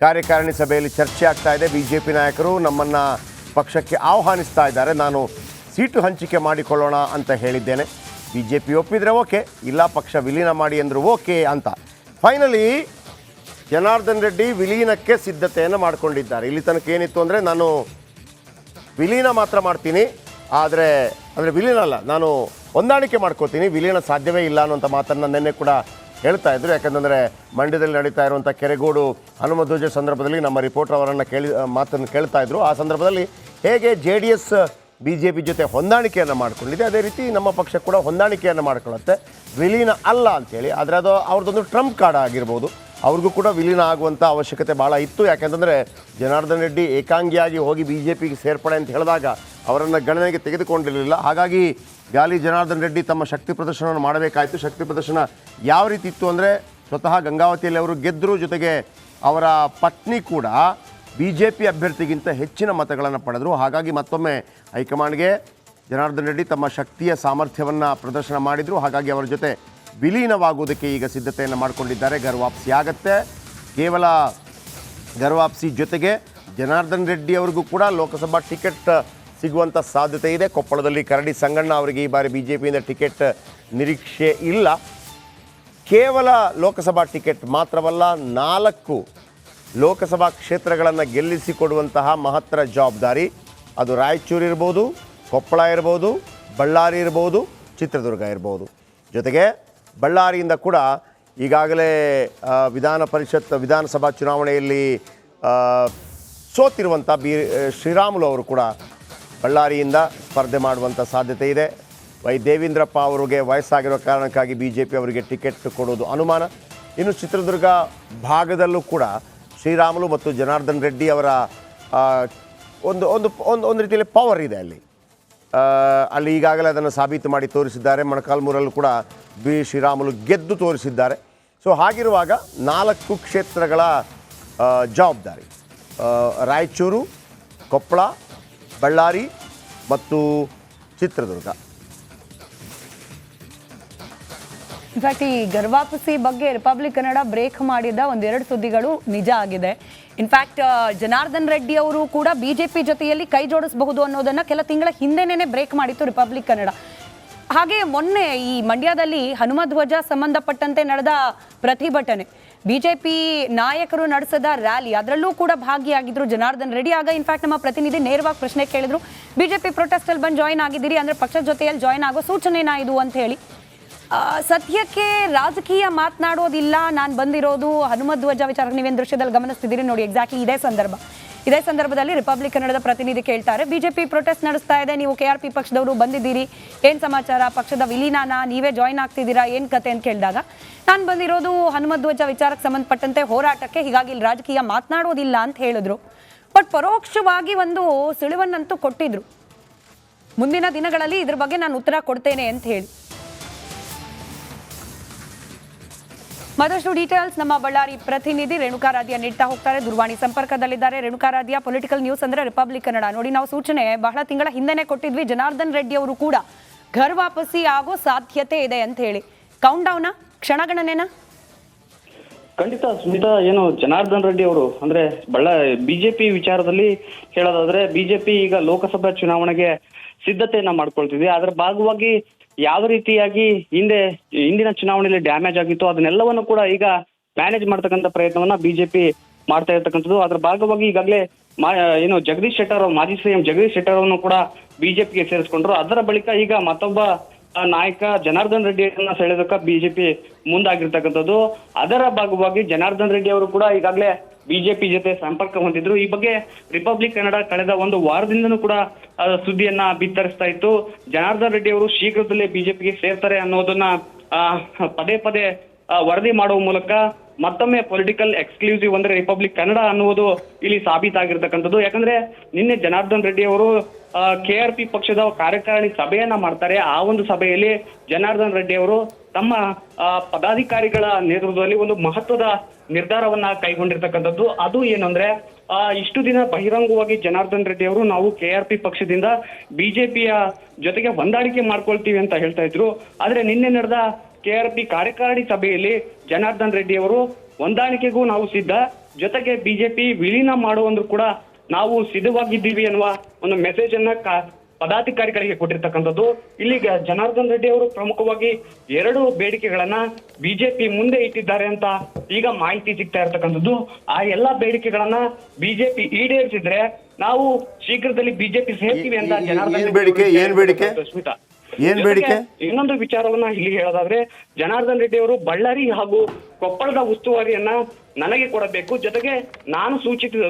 ಕಾರ್ಯಕಾರಿಣಿ ಸಭೆಯಲ್ಲಿ ಚರ್ಚೆ ಆಗ್ತಾ ಇದೆ. ಬಿಜೆಪಿ ನಾಯಕರು ನಮ್ಮನ್ನು ಪಕ್ಷಕ್ಕೆ ಆಹ್ವಾನಿಸ್ತಾ ಇದ್ದಾರೆ. ನಾನು ಸೀಟು ಹಂಚಿಕೆ ಮಾಡಿಕೊಳ್ಳೋಣ ಅಂತ ಹೇಳಿದ್ದೇನೆ. ಬಿಜೆಪಿ ಒಪ್ಪಿದರೆ ಓಕೆ, ಇಲ್ಲ ಪಕ್ಷ ವಿಲೀನ ಮಾಡಿ ಅಂದರು ಓಕೆ ಅಂತ. ಫೈನಲಿ ಜನಾರ್ದನ್ ರೆಡ್ಡಿ ವಿಲೀನಕ್ಕೆ ಸಿದ್ಧತೆಯನ್ನು ಮಾಡಿಕೊಂಡಿದ್ದಾರೆ. ಇಲ್ಲಿ ತನಕ ಏನಿತ್ತು ಅಂದರೆ ನಾನು ವಿಲೀನ ಮಾತ್ರ ಮಾಡ್ತೀನಿ, ಆದರೆ ವಿಲೀನ ಅಲ್ಲ, ನಾನು ಹೊಂದಾಣಿಕೆ ಮಾಡ್ಕೋತೀನಿ, ವಿಲೀನ ಸಾಧ್ಯವೇ ಇಲ್ಲ ಅನ್ನೋಂಥ ಮಾತನ್ನು ನಿನ್ನೆ ಕೂಡ ಹೇಳ್ತಾ ಇದ್ರು. ಯಾಕಂತಂದರೆ ಮಂಡ್ಯದಲ್ಲಿ ನಡೀತಾ ಇರುವಂಥ ಕೆರೆಗೋಡು ಹನುಮಧ್ವಜ ಸಂದರ್ಭದಲ್ಲಿ ನಮ್ಮ ರಿಪೋರ್ಟರ್ ಅವರನ್ನು ಮಾತನ್ನು ಕೇಳ್ತಾ ಇದ್ರು. ಆ ಸಂದರ್ಭದಲ್ಲಿ ಹೇಗೆ JDS BJP ಜೊತೆ ಹೊಂದಾಣಿಕೆಯನ್ನು ಮಾಡಿಕೊಂಡಿದೆ, ಅದೇ ರೀತಿ ನಮ್ಮ ಪಕ್ಷ ಕೂಡ ಹೊಂದಾಣಿಕೆಯನ್ನು ಮಾಡ್ಕೊಳ್ಳುತ್ತೆ, ವಿಲೀನ ಅಲ್ಲ ಅಂಥೇಳಿ. ಆದರೆ ಅದು ಅವ್ರದ್ದೊಂದು ಟ್ರಂಪ್ ಕಾರ್ಡ್ ಆಗಿರ್ಬೋದು. ಅವ್ರಿಗೂ ಕೂಡ ವಿಲೀನ ಆಗುವಂಥ ಅವಶ್ಯಕತೆ ಭಾಳ ಇತ್ತು. ಯಾಕೆಂತಂದರೆ ಜನಾರ್ದನ್ ರೆಡ್ಡಿ ಏಕಾಂಗಿಯಾಗಿ ಹೋಗಿ BJPಗೆ ಸೇರ್ಪಡೆ ಅಂತ ಹೇಳಿದಾಗ ಅವರನ್ನು ಗಣನೆಗೆ ತೆಗೆದುಕೊಂಡಿರಲಿಲ್ಲ. ಹಾಗಾಗಿ ಗಾಲಿ ಜನಾರ್ದನ್ ರೆಡ್ಡಿ ತಮ್ಮ ಶಕ್ತಿ ಪ್ರದರ್ಶನವನ್ನು ಮಾಡಬೇಕಾಯಿತು. ಶಕ್ತಿ ಪ್ರದರ್ಶನ ಯಾವ ರೀತಿ ಇತ್ತು ಅಂದರೆ, ಸ್ವತಃ ಗಂಗಾವತಿಯಲ್ಲಿ ಅವರು ಗೆದ್ದರು, ಜೊತೆಗೆ ಅವರ ಪತ್ನಿ ಕೂಡ BJP ಅಭ್ಯರ್ಥಿಗಿಂತ ಹೆಚ್ಚಿನ ಮತಗಳನ್ನು ಪಡೆದರು. ಹಾಗಾಗಿ ಮತ್ತೊಮ್ಮೆ ಹೈಕಮಾಂಡ್ಗೆ ಜನಾರ್ದನ್ ರೆಡ್ಡಿ ತಮ್ಮ ಶಕ್ತಿಯ ಸಾಮರ್ಥ್ಯವನ್ನು ಪ್ರದರ್ಶನ ಮಾಡಿದರು. ಹಾಗಾಗಿ ಅವರ ಜೊತೆ ವಿಲೀನವಾಗುವುದಕ್ಕೆ ಈಗ ಸಿದ್ಧತೆಯನ್ನು ಮಾಡಿಕೊಂಡಿದ್ದಾರೆ. ಗರ್ವಾಪ್ಸಿ ಆಗತ್ತೆ. ಕೇವಲ ಗರ್ವಾಪ್ಸಿ ಜೊತೆಗೆ ಜನಾರ್ದನ್ ರೆಡ್ಡಿ ಅವರಿಗೂ ಕೂಡ ಲೋಕಸಭಾ ಟಿಕೆಟ್ ಸಿಗುವಂಥ ಸಾಧ್ಯತೆ ಇದೆ. ಕೊಪ್ಪಳದಲ್ಲಿ ಕರಡಿ ಸಂಗಣ್ಣ ಅವರಿಗೆ ಈ ಬಾರಿ BJPಯಿಂದ ಟಿಕೆಟ್ ನಿರೀಕ್ಷೆ ಇಲ್ಲ. ಕೇವಲ ಲೋಕಸಭಾ ಟಿಕೆಟ್ ಮಾತ್ರವಲ್ಲ, 4 ಲೋಕಸಭಾ ಕ್ಷೇತ್ರಗಳನ್ನು ಗೆಲ್ಲಿಸಿಕೊಡುವಂತಹ ಮಹತ್ತರ ಜವಾಬ್ದಾರಿ. ಅದು ರಾಯಚೂರು ಇರ್ಬೋದು, ಕೊಪ್ಪಳ ಇರ್ಬೋದು, ಬಳ್ಳಾರಿ ಇರ್ಬೋದು, ಚಿತ್ರದುರ್ಗ ಇರ್ಬೋದು. ಜೊತೆಗೆ ಬಳ್ಳಾರಿಯಿಂದ ಕೂಡ ಈಗಾಗಲೇ ವಿಧಾನಸಭಾ ಚುನಾವಣೆಯಲ್ಲಿ ಸೋತಿರುವಂಥ ಶ್ರೀರಾಮುಲು ಅವರು ಕೂಡ ಬಳ್ಳಾರಿಯಿಂದ ಸ್ಪರ್ಧೆ ಮಾಡುವಂಥ ಸಾಧ್ಯತೆ ಇದೆ. ದೇವೇಂದ್ರಪ್ಪ ಅವರಿಗೆ ವಯಸ್ಸಾಗಿರೋ ಕಾರಣಕ್ಕಾಗಿ BJP ಅವರಿಗೆ ಟಿಕೆಟ್ ಕೊಡೋದು ಅನುಮಾನ. ಇನ್ನು ಚಿತ್ರದುರ್ಗ ಭಾಗದಲ್ಲೂ ಕೂಡ ಶ್ರೀರಾಮುಲು ಮತ್ತು ಜನಾರ್ದನ್ ರೆಡ್ಡಿ ಅವರ ಒಂದು ರೀತಿಯಲ್ಲಿ ಪವರ್ ಇದೆ ಅಲ್ಲಿ ಈಗಾಗಲೇ ಅದನ್ನು ಸಾಬೀತು ಮಾಡಿ ತೋರಿಸಿದ್ದಾರೆ. ಮೊಳಕಾಲ್ಮೂರಲ್ಲೂ ಕೂಡ ಶ್ರೀರಾಮುಲು ಗೆದ್ದು ತೋರಿಸಿದ್ದಾರೆ. ಸೊ ಹಾಗಿರುವಾಗ 4 ಕ್ಷೇತ್ರಗಳ ಜವಾಬ್ದಾರಿ ರಾಯಚೂರು, ಕೊಪ್ಪಳ, ಬಳ್ಳಾರಿ ಮತ್ತು ಚಿತ್ರದುರ್ಗ. ಇನ್ಫ್ಯಾಕ್ಟ್ ಈ ಗರ್ವಾಪಸಿ ಬಗ್ಗೆ ರಿಪಬ್ಲಿಕ್ ಕನ್ನಡ ಬ್ರೇಕ್ ಮಾಡಿದ 1-2 ಸುದ್ದಿಗಳು ನಿಜ ಆಗಿದೆ. ಇನ್ಫ್ಯಾಕ್ಟ್ ಜನಾರ್ದನ್ ರೆಡ್ಡಿ ಅವರು ಕೂಡ BJP ಜೊತೆಯಲ್ಲಿ ಕೈ ಜೋಡಿಸಬಹುದು ಅನ್ನೋದನ್ನ ಕೆಲ ತಿಂಗಳ ಹಿಂದೆನೇ ಬ್ರೇಕ್ ಮಾಡಿತ್ತು ರಿಪಬ್ಲಿಕ್ ಕನ್ನಡ. ಹಾಗೆ ಮೊನ್ನೆ ಈ ಮಂಡ್ಯದಲ್ಲಿ ಹನುಮಧ್ವಜ ಸಂಬಂಧಪಟ್ಟಂತೆ ನಡೆದ ಪ್ರತಿಭಟನೆ, BJP ನಾಯಕರು ನಡೆಸಿದ ರ್ಯಾಲಿ, ಅದರಲ್ಲೂ ಕೂಡ ಭಾಗಿಯಾಗಿದ್ರು ಜನಾರ್ದನ್ ರೆಡ್ಡಿ. ಆಗ ಇನ್ಫ್ಯಾಕ್ಟ್ ನಮ್ಮ ಪ್ರತಿನಿಧಿ ನೇರವಾಗಿ ಪ್ರಶ್ನೆ ಕೇಳಿದ್ರು, BJP ಪ್ರೊಟೆಸ್ಟಲ್ಲಿ ಬಂದು ಜಾಯ್ನ್ ಆಗಿದ್ದೀರಿ ಅಂದರೆ ಪಕ್ಷದ ಜೊತೆಯಲ್ಲಿ ಜಾಯ್ನ್ ಆಗೋ ಸೂಚನೆನಾ ಇದು ಅಂತ ಹೇಳಿ. ಸದ್ಯಕ್ಕೆ ರಾಜಕೀಯ ಮಾತನಾಡೋದಿಲ್ಲ, ನಾನು ಬಂದಿರೋದು ಹನುಮಧ್ವಜ ವಿಚಾರಕ್ಕೆ. ನೀವೇನು ದೃಶ್ಯದಲ್ಲಿ ಗಮನಿಸ್ತಿದ್ದೀರಿ ನೋಡಿ, ಎಕ್ಸಾಕ್ಟ್ಲಿ ಇದೇ ಸಂದರ್ಭದಲ್ಲಿ ರಿಪಬ್ಲಿಕ್ ಕನ್ನಡದ ಪ್ರತಿನಿಧಿ ಕೇಳ್ತಾರೆ, BJP ಪ್ರೊಟೆಸ್ಟ್ ನಡೆಸ್ತಾ ಇದೆ, ನೀವು KRP ಪಕ್ಷದವರು ಬಂದಿದ್ದೀರಿ, ಏನು ಸಮಾಚಾರ, ಪಕ್ಷದ ವಿಲೀನಾನ, ನೀವೇ ಜಾಯ್ನ್ ಆಗ್ತಿದ್ದೀರಾ, ಏನು ಕತೆ ಅಂತ ಕೇಳಿದಾಗ, ನಾನು ಬಂದಿರೋದು ಹನುಮಧ್ವಜ ವಿಚಾರಕ್ಕೆ ಸಂಬಂಧಪಟ್ಟಂತೆ ಹೋರಾಟಕ್ಕೆ, ಹೀಗಾಗಿ ಇಲ್ಲಿ ರಾಜಕೀಯ ಮಾತನಾಡೋದಿಲ್ಲ ಅಂತ ಹೇಳಿದ್ರು. ಬಟ್ ಪರೋಕ್ಷವಾಗಿ ಒಂದು ಸುಳಿವನ್ನಂತೂ ಕೊಟ್ಟಿದ್ರು, ಮುಂದಿನ ದಿನಗಳಲ್ಲಿ ಇದ್ರ ಬಗ್ಗೆ ನಾನು ಉತ್ತರ ಕೊಡ್ತೇನೆ ಅಂತ ಹೇಳಿ. ಮತ್ತಷ್ಟು ಡೀಟೇಲ್ಸ್ ನಮ್ಮ ಬಳ್ಳಾರಿ ಪ್ರತಿನಿಧಿ ರೇಣುಕಾರಾಧ್ಯ ನೀಡ್ತಾ ಹೋಗ್ತಾರೆ. ದೂರವಾಣಿ ಸಂಪರ್ಕದಲ್ಲಿದ್ದಾರೆ ರೇಣುಕಾರಾಧ್ಯ. ಪೊಲಿಟಿಕಲ್ ನ್ಯೂಸ್ ಅಂದ್ರೆ ರಿಪಬ್ಲಿಕ್ ಕನ್ನಡ. ನೋಡಿ, ನಾವು ಸೂಚನೆ ಬಹಳ ತಿಂಗಳ ಹಿಂದೆನೆ ಕೊಟ್ಟಿದ್ವಿ, ಜನಾರ್ದನ್ ರೆಡ್ಡಿ ಅವರು ಕೂಡ ಘರ್ ವಾಪಸಿ ಆಗೋ ಸಾಧ್ಯತೆ ಇದೆ ಅಂತ ಹೇಳಿ. ಕೌಂಟ್ ಡೌನಾ, ಕ್ಷಣಗಣನೆನಾ? ಖಂಡಿತ ಸ್ಮಿತಾ, ಏನು ಜನಾರ್ದನ್ ರೆಡ್ಡಿ ಅವರು ಅಂದ್ರೆ BJP ವಿಚಾರದಲ್ಲಿ ಹೇಳೋದಾದ್ರೆ, BJP ಈಗ ಲೋಕಸಭಾ ಚುನಾವಣೆಗೆ ಸಿದ್ಧತೆಯನ್ನ ಮಾಡ್ಕೊಳ್ತಿದೆ. ಅದರ ಭಾಗವಾಗಿ ಯಾವ ರೀತಿಯಾಗಿ ಹಿಂದಿನ ಚುನಾವಣೆಯಲ್ಲಿ ಡ್ಯಾಮೇಜ್ ಆಗಿತ್ತು ಅದನ್ನೆಲ್ಲವನ್ನು ಕೂಡ ಈಗ ಮ್ಯಾನೇಜ್ ಮಾಡ್ತಕ್ಕಂಥ ಪ್ರಯತ್ನವನ್ನ BJP ಮಾಡ್ತಾ ಇರ್ತಕ್ಕಂಥದ್ದು. ಅದರ ಭಾಗವಾಗಿ ಈಗಾಗಲೇ ಜಗದೀಶ್ ಶೆಟ್ಟರ್, ಮಾಜಿ CM ಜಗದೀಶ್ ಶೆಟ್ಟರ್ ಅನ್ನು ಕೂಡ BJPಗೆ ಸೇರಿಸ್ಕೊಂಡ್ರು. ಅದರ ಬಳಿಕ ಈಗ ಮತ್ತೊಬ್ಬ ನಾಯಕ ಜನಾರ್ದನ್ ರೆಡ್ಡಿಯನ್ನ ಸೆಳೆದಕ್ಕೆ BJP ಮುಂದಾಗಿರ್ತಕ್ಕಂಥದ್ದು. ಅದರ ಭಾಗವಾಗಿ ಜನಾರ್ದನ್ ರೆಡ್ಡಿ ಅವರು ಕೂಡ ಈಗಾಗಲೇ BJP ಜೊತೆ ಸಂಪರ್ಕ ಹೊಂದಿದ್ರು. ಈ ಬಗ್ಗೆ ರಿಪಬ್ಲಿಕ್ ಕನ್ನಡ ಕಳೆದ 1 ವಾರದಿಂದನೂ ಕೂಡ ಸುದ್ದಿಯನ್ನ ಬಿತ್ತರಿಸ್ತಾ ಇತ್ತು. ಜನಾರ್ದನ್ ರೆಡ್ಡಿ ಅವರು ಶೀಘ್ರದಲ್ಲೇ BJPಗೆ ಸೇರ್ತಾರೆ ಅನ್ನೋದನ್ನ ಪದೇ ವರದಿ ಮಾಡುವ ಮೂಲಕ ಮತ್ತೊಮ್ಮೆ ಪೊಲಿಟಿಕಲ್ ಎಕ್ಸ್ಕ್ಲೂಸಿವ್ ಅಂದ್ರೆ ರಿಪಬ್ಲಿಕ್ ಕನ್ನಡ ಅನ್ನುವುದು ಇಲ್ಲಿ ಸಾಬೀತಾಗಿರ್ತಕ್ಕಂಥದ್ದು. ಯಾಕಂದ್ರೆ ನಿನ್ನೆ ಜನಾರ್ದನ್ ರೆಡ್ಡಿ ಅವರು KRP ಪಕ್ಷದ ಕಾರ್ಯಕಾರಿಣಿ ಸಭೆಯನ್ನ ಮಾಡ್ತಾರೆ. ಆ ಒಂದು ಸಭೆಯಲ್ಲಿ ಜನಾರ್ದನ್ ರೆಡ್ಡಿ ಅವರು ತಮ್ಮ ಪದಾಧಿಕಾರಿಗಳ ನೇತೃತ್ವದಲ್ಲಿ ಒಂದು ಮಹತ್ವದ ನಿರ್ಧಾರವನ್ನ ಕೈಗೊಂಡಿರ್ತಕ್ಕಂಥದ್ದು. ಅದು ಏನಂದ್ರೆ, ಇಷ್ಟು ದಿನ ಬಹಿರಂಗವಾಗಿ ಜನಾರ್ದನ್ ರೆಡ್ಡಿ ಅವರು ನಾವು KRP ಪಕ್ಷದಿಂದ BJPಯ ಜೊತೆಗೆ ಹೊಂದಾಣಿಕೆ ಮಾಡ್ಕೊಳ್ತೀವಿ ಅಂತ ಹೇಳ್ತಾ ಇದ್ರು. ಆದ್ರೆ ನಿನ್ನೆ ನಡೆದ KRP ಕಾರ್ಯಕಾರಿಣಿ ಸಭೆಯಲ್ಲಿ ಜನಾರ್ದನ್ ರೆಡ್ಡಿ ಅವರು ಹೊಂದಾಣಿಕೆಗೂ ನಾವು ಸಿದ್ಧ, ಜೊತೆಗೆ ಬಿಜೆಪಿ ವಿಲೀನ ಮಾಡುವಂದ್ರೂ ಕೂಡ ನಾವು ಸಿದ್ಧವಾಗಿದ್ದೀವಿ ಅನ್ನುವ ಒಂದು ಮೆಸೇಜ್ ಅನ್ನ ಪದಾಧಿಕಾರಿಗಳಿಗೆ ಕೊಟ್ಟಿರ್ತಕ್ಕಂಥದ್ದು. ಇಲ್ಲಿ ಜನಾರ್ದನ್ ರೆಡ್ಡಿ ಅವರು ಪ್ರಮುಖವಾಗಿ 2 ಬೇಡಿಕೆಗಳನ್ನ ಬಿಜೆಪಿ ಮುಂದೆ ಇಟ್ಟಿದ್ದಾರೆ ಅಂತ ಈಗ ಮಾಹಿತಿ ಸಿಗ್ತಾ ಇರ್ತಕ್ಕಂಥದ್ದು. ಆ ಎಲ್ಲಾ ಬೇಡಿಕೆಗಳನ್ನ ಬಿಜೆಪಿ ಈಡೇರಿಸಿದ್ರೆ ನಾವು ಶೀಘ್ರದಲ್ಲಿ ಬಿಜೆಪಿ ಸೇರ್ತೀವಿ ಅಂತ ಜನಾರ್ದನ್ ಬೇಡಿಕೆ ಸ್ಮಿತಾ. ಏನ್ ಬೇಡಿಕೆ? ಇನ್ನೊಂದು ವಿಚಾರವನ್ನ ಇಲ್ಲಿ ಹೇಳೋದಾದ್ರೆ ಜನಾರ್ದನ್ ರೆಡ್ಡಿ ಅವರು ಬಳ್ಳಾರಿ ಹಾಗೂ ಕೊಪ್ಪಳದ ಉಸ್ತುವಾರಿಯನ್ನ ನನಗೆ ಕೊಡಬೇಕು, ಜೊತೆಗೆ ನಾನು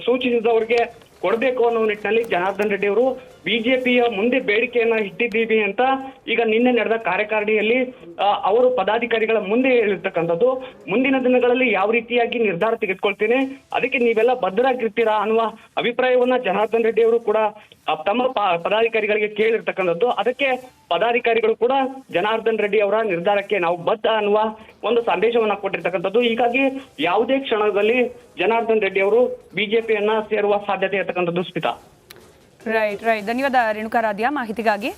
ಸೂಚಿಸಿದವರಿಗೆ ಕೊಡಬೇಕು ಅನ್ನೋ ನಿಟ್ಟಿನಲ್ಲಿ ಜನಾರ್ದನ್ ರೆಡ್ಡಿ ಅವರು ಬಿಜೆಪಿಯ ಮುಂದೆ ಬೇಡಿಕೆಯನ್ನ ಇಟ್ಟಿದ್ದೀವಿ ಅಂತ ಈಗ ನಿನ್ನೆ ನಡೆದ ಕಾರ್ಯಕಾರಿಣಿಯಲ್ಲಿ ಅವರು ಪದಾಧಿಕಾರಿಗಳ ಮುಂದೆ ಹೇಳಿರ್ತಕ್ಕಂಥದ್ದು. ಮುಂದಿನ ದಿನಗಳಲ್ಲಿ ಯಾವ ರೀತಿಯಾಗಿ ನಿರ್ಧಾರ ತೆಗೆದುಕೊಳ್ತೇನೆ, ಅದಕ್ಕೆ ನೀವೆಲ್ಲ ಬದ್ಧರಾಗಿರ್ತೀರಾ ಅನ್ನುವ ಅಭಿಪ್ರಾಯವನ್ನ ಜನಾರ್ದನ್ ರೆಡ್ಡಿ ಅವರು ಕೂಡ ತಮ್ಮ ಪದಾಧಿಕಾರಿಗಳಿಗೆ ಕೇಳಿರ್ತಕ್ಕಂಥದ್ದು. ಅದಕ್ಕೆ ಪದಾಧಿಕಾರಿಗಳು ಕೂಡ ಜನಾರ್ದನ್ ರೆಡ್ಡಿ ಅವರ ನಿರ್ಧಾರಕ್ಕೆ ನಾವು ಬದ್ಧ ಅನ್ನುವ ಒಂದು ಸಂದೇಶವನ್ನ ಕೊಟ್ಟಿರ್ತಕ್ಕಂಥದ್ದು. ಹೀಗಾಗಿ ಯಾವುದೇ ಕ್ಷಣದಲ್ಲಿ ಜನಾರ್ದನ್ ರೆಡ್ಡಿ ಅವರು ಬಿಜೆಪಿಯನ್ನ ಸೇರುವ ಸಾಧ್ಯತೆ ಇರತಕ್ಕಂಥದ್ದು ಸ್ಮಿತಾ. ರೈಟ್. ಧನ್ಯವಾದ ರೇಣುಕಾರಾಧ್ಯ ಮಾಹಿತಿಗಾಗಿ.